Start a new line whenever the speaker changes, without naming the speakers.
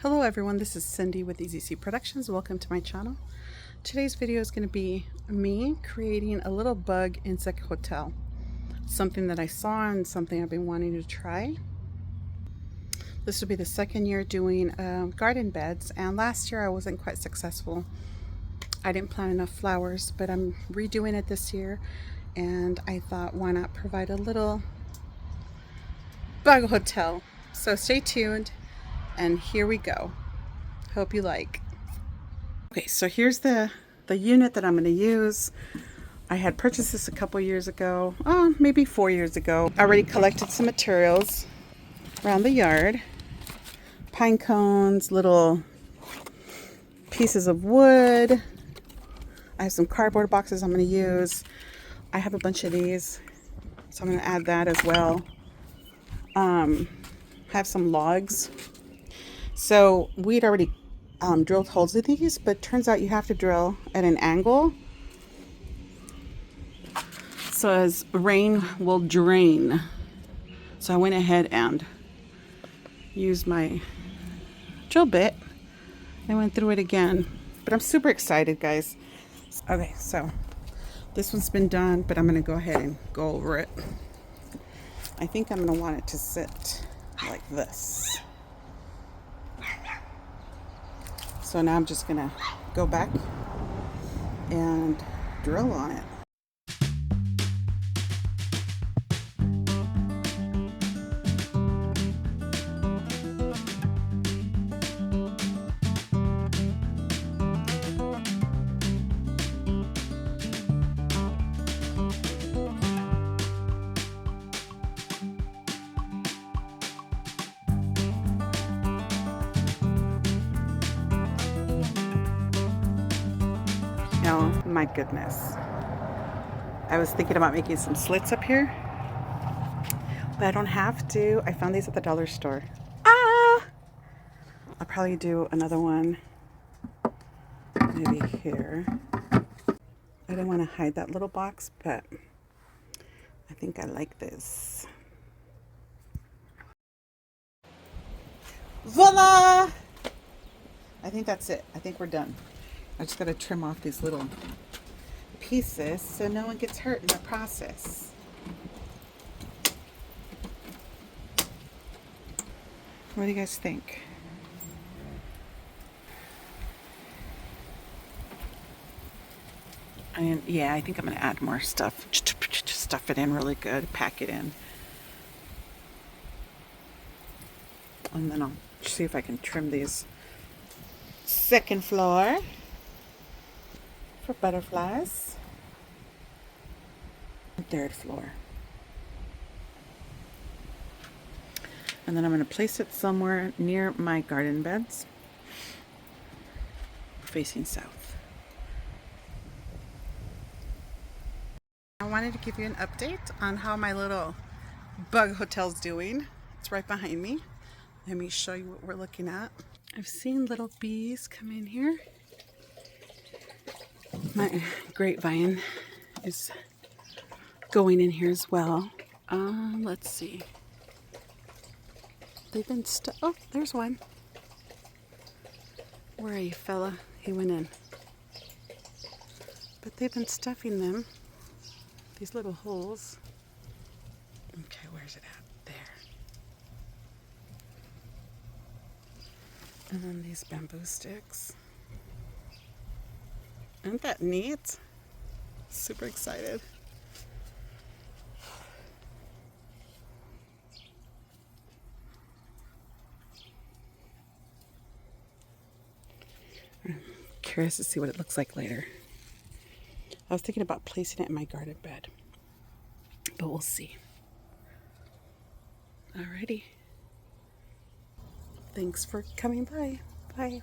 Hello everyone, this is Cindy with EZC Productions. Welcome to my channel. Today's video is going to be me creating a little bug insect hotel. Something that I saw and something I've been wanting to try. This will be the second year doing garden beds, and last year I wasn't quite successful. I didn't plant enough flowers, but I'm redoing it this year, and I thought, why not provide a little bug hotel? So stay tuned. And here we go. Hope you like. Okay, so here's the unit that I'm going to use. I had purchased this a couple years ago, maybe 4 years ago. I already collected some materials around the yard. Pine cones, little pieces of wood. I have some cardboard boxes I'm going to use. I have a bunch of these, so I'm going to add that as well. Have some logs. So we'd already drilled holes with these, but turns out you have to drill at an angle so as rain will drain. So I went ahead and used my drill bit and went through it again. But I'm super excited, guys. Okay, so this one's been done, but I'm going to go ahead and go over it. I think I'm going to want it to sit like this. So now I'm just gonna go back and drill on it. Oh my goodness. I was thinking about making some slits up here, but I don't have to. I found these at the dollar store. I'll probably do another one maybe here. I didn't want to hide that little box, but I think I like this. Voila! I think that's it. I think we're done. I just got to trim off these little pieces so no one gets hurt in the process. What do you guys think? And yeah, I think I'm going to add more stuff. Just stuff it in really good, pack it in. And then I'll see if I can trim these second floor for butterflies. Third floor. And then I'm going to place it somewhere near my garden beds, facing south. I wanted to give you an update on how my little bug hotel's doing. It's right behind me. Let me show you what we're looking at. I've seen little bees come in here. My grapevine is going in here as well. Let's see. They've been oh, there's one. Where are you, fella? He went in. But they've been stuffing them. These little holes. Okay, where's it at? There. And then these bamboo sticks. Isn't that neat? Super excited. I'm curious to see what it looks like later. I was thinking about placing it in my garden bed, but we'll see. Alrighty. Thanks for coming by. Bye.